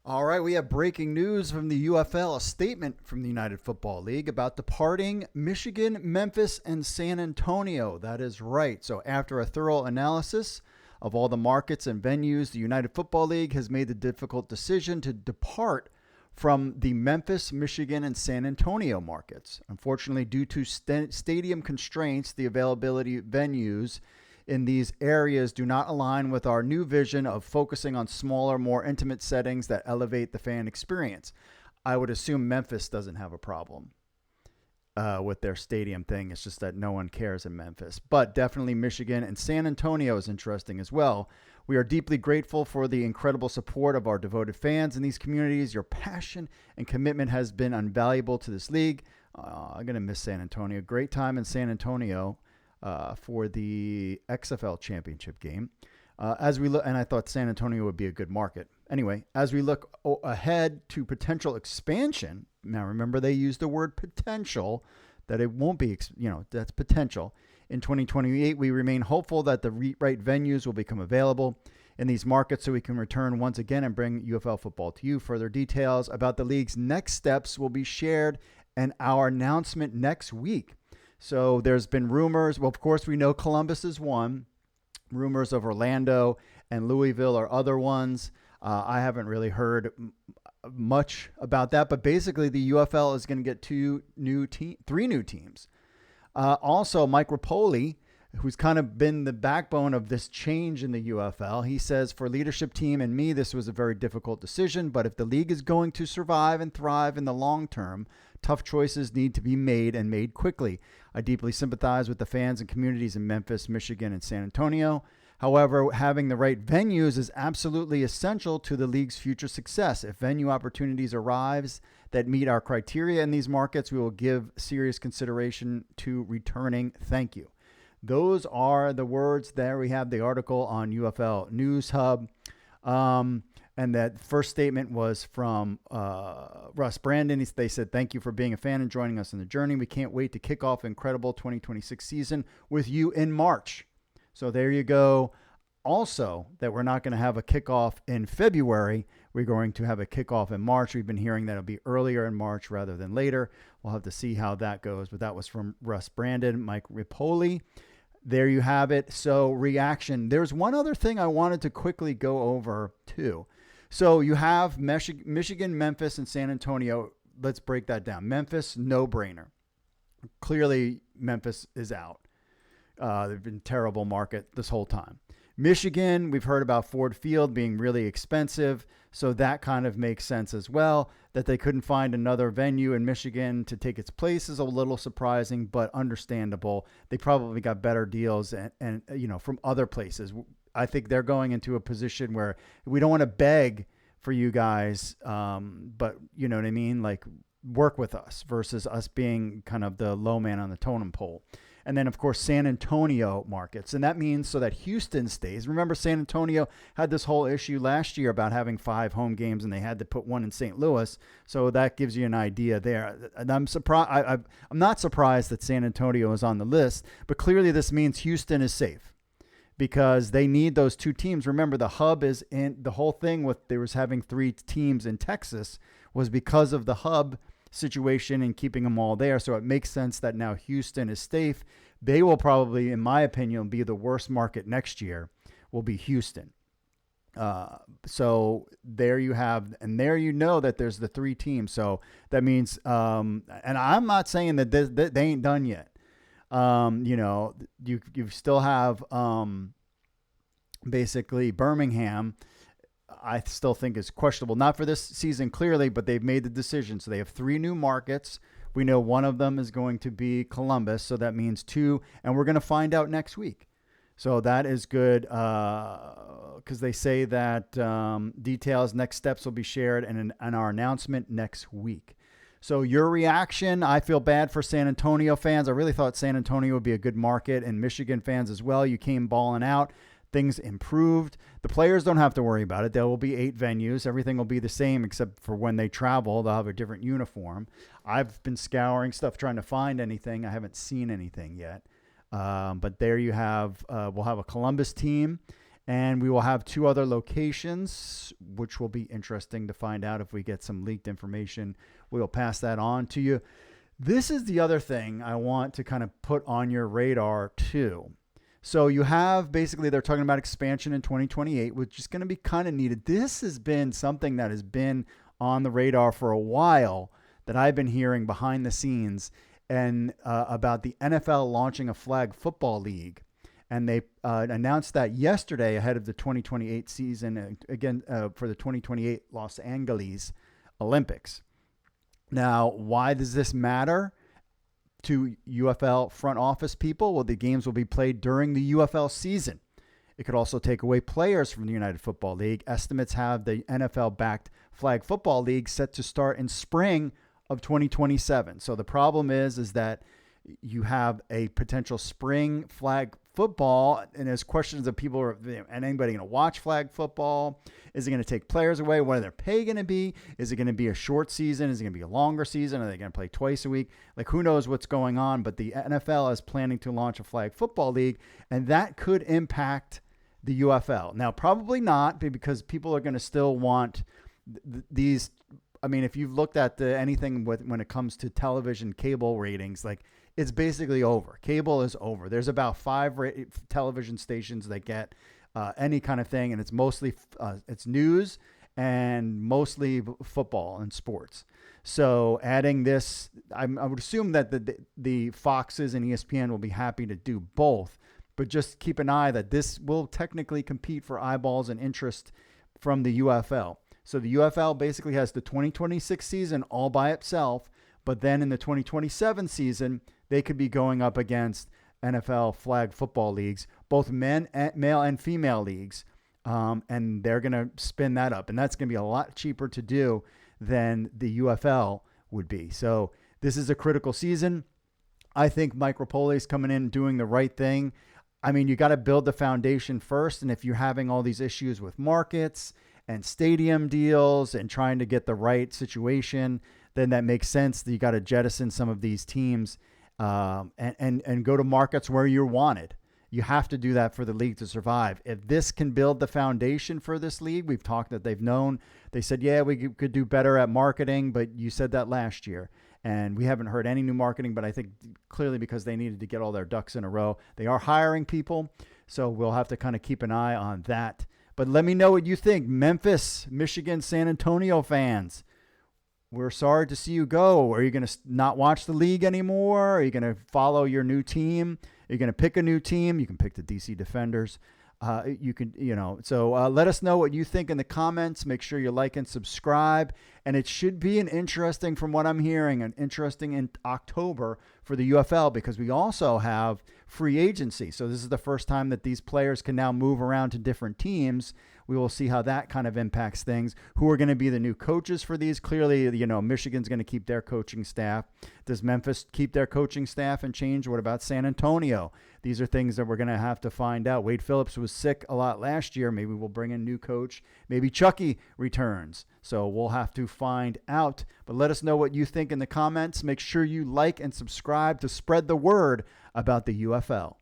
All right, we have breaking news from the UFL, a statement from the United Football League about departing Michigan, Memphis, and San Antonio. That is right. So, after a thorough analysis of all the markets and venues, the United Football League has made the difficult decision to depart from the Memphis, Michigan, and San Antonio markets. Unfortunately, due to stadium constraints, the availability of venues in these areas do not align with our new vision of focusing on smaller, more intimate settings that elevate the fan experience. I would assume Memphis doesn't have a problem with their stadium thing. It's just that no one cares in Memphis. But definitely Michigan and San Antonio is interesting as well. We are deeply grateful for the incredible support of our devoted fans in these communities. Your passion and commitment has been invaluable to this league. I'm going to miss San Antonio. Great time in San Antonio for the XFL championship game. As we look, and I thought San Antonio would be a good market. Anyway, as we look ahead to potential expansion, now remember they used the word potential, that it won't be, that's potential. In 2028, we remain hopeful that the right venues will become available in these markets so we can return once again and bring UFL football to you. Further details about the league's next steps will be shared in our announcement next week. So there's been rumors. Well, of course, we know Columbus is one. Rumors of Orlando and Louisville are other ones. I haven't really heard much about that, but basically the UFL is going to get three new teams. Also, Mike Rapoli, who's kind of been the backbone of this change in the UFL, he says, for leadership team and me, this was a very difficult decision, but if the league is going to survive and thrive in the long term, tough choices need to be made and made quickly. I deeply sympathize with the fans and communities in Memphis, Michigan, and San Antonio. However, having the right venues is absolutely essential to the league's future success. If venue opportunities arise that meet our criteria in these markets, we will give serious consideration to returning. Thank you. Those are the words there. We have the article on UFL News Hub. And that first statement was from Russ Brandon. They said, thank you for being a fan and joining us on the journey. We can't wait to kick off an incredible 2026 season with you in March. So there you go. Also, that we're not going to have a kickoff in February. We're going to have a kickoff in March. We've been hearing that it'll be earlier in March rather than later. We'll have to see how that goes. But that was from Russ Brandon, Mike Rapoli. There you have it. So reaction. There's one other thing I wanted to quickly go over too. So you have Michigan, Memphis, and San Antonio. Let's break that down. Memphis, no-brainer. Clearly, Memphis is out. They've been a terrible market this whole time. Michigan, we've heard about Ford Field being really expensive, so that kind of makes sense as well. That they couldn't find another venue in Michigan to take its place is a little surprising, but understandable. They probably got better deals and from other places. I think they're going into a position where we don't want to beg for you guys, but you know what I mean? Like, work with us versus us being kind of the low man on the totem pole. And then, of course, San Antonio markets. And that means so that Houston stays. Remember, San Antonio had this whole issue last year about having 5 home games, and they had to put one in St. Louis. So that gives you an idea there. And I'm surprised. I'm not surprised that San Antonio is on the list, but clearly this means Houston is safe because they need those 2 teams. Remember, the hub is in the whole thing with there was having 3 teams in Texas was because of the hub situation and keeping them all there. So it makes sense that now Houston is safe. They will probably, in my opinion, be the worst market next year will be Houston. So there you have, and there you know that there's the 3 teams. So that means, and I'm not saying that they ain't done yet. You still have basically Birmingham. I still think is questionable. Not for this season, clearly, but they've made the decision. So they have 3 new markets. We know one of them is going to be Columbus. So that means 2. And we're going to find out next week. So that is good because they say that details, next steps will be shared in our announcement next week. So your reaction, I feel bad for San Antonio fans. I really thought San Antonio would be a good market, and Michigan fans as well. You came balling out. Things improved. The players don't have to worry about it. There will be 8 venues. Everything will be the same except for when they travel. They'll have a different uniform. I've been scouring stuff, trying to find anything. I haven't seen anything yet. But there you have, we'll have a Columbus team. And we will have 2 other locations, which will be interesting to find out if we get some leaked information. We'll pass that on to you. This is the other thing I want to kind of put on your radar too. So you have basically, they're talking about expansion in 2028, which is going to be kind of needed. This has been something that has been on the radar for a while that I've been hearing behind the scenes, and about the NFL launching a flag football league. And they announced that yesterday ahead of the 2028 season, again, for the 2028 Los Angeles Olympics. Now, why does this matter to UFL front office people? Well, the games will be played during the UFL season. It could also take away players from the United Football League. Estimates have the NFL-backed flag football league set to start in spring of 2027. So the problem is that you have a potential spring flag football, and there's questions of people, are anybody going to watch flag football? Is it going to take players away? What are their pay going to be? Is it going to be a short season? Is it going to be a longer season? Are they going to play twice a week? Like, who knows what's going on? But the NFL is planning to launch a flag football league, and that could impact the UFL. Now, probably not, because people are going to still want these. I mean, if you've looked at anything when it comes to television cable ratings, like, it's basically over. Cable is over. There's about 5 television stations that get any kind of thing, and it's mostly it's news and mostly football and sports. So adding this, I would assume that the Foxes and ESPN will be happy to do both, but just keep an eye that this will technically compete for eyeballs and interest from the UFL. So the UFL basically has the 2026 season all by itself, but then in the 2027 season, they could be going up against NFL flag football leagues, both male and female leagues, and they're going to spin that up. And that's going to be a lot cheaper to do than the UFL would be. So this is a critical season. I think Mike Rapoli's coming in doing the right thing. I mean, you got to build the foundation first. And if you're having all these issues with markets and stadium deals and trying to get the right situation, then that makes sense that you got to jettison some of these teams and go to markets where you're wanted. You have to do that for the league to survive. If this can build the foundation for this league, we've talked that they said, yeah, we could do better at marketing, but you said that last year. And we haven't heard any new marketing, but I think clearly because they needed to get all their ducks in a row. They are hiring people, so we'll have to kind of keep an eye on that. But let me know what you think. Memphis, Michigan, San Antonio fans, we're sorry to see you go. Are you going to not watch the league anymore? Are you going to follow your new team? Are you going to pick a new team? You can pick the DC Defenders. So let us know what you think in the comments. Make sure you like and subscribe. And it should be from what I'm hearing, an interesting in October for the UFL, because we also have free agency. So this is the first time that these players can now move around to different teams. We will see how that kind of impacts things. Who are going to be the new coaches for these? Clearly, Michigan's going to keep their coaching staff. Does Memphis keep their coaching staff and change? What about San Antonio? These are things that we're going to have to find out. Wade Phillips was sick a lot last year. Maybe we'll bring in a new coach. Maybe Chucky returns. So we'll have to find out. But let us know what you think in the comments. Make sure you like and subscribe to spread the word about the UFL.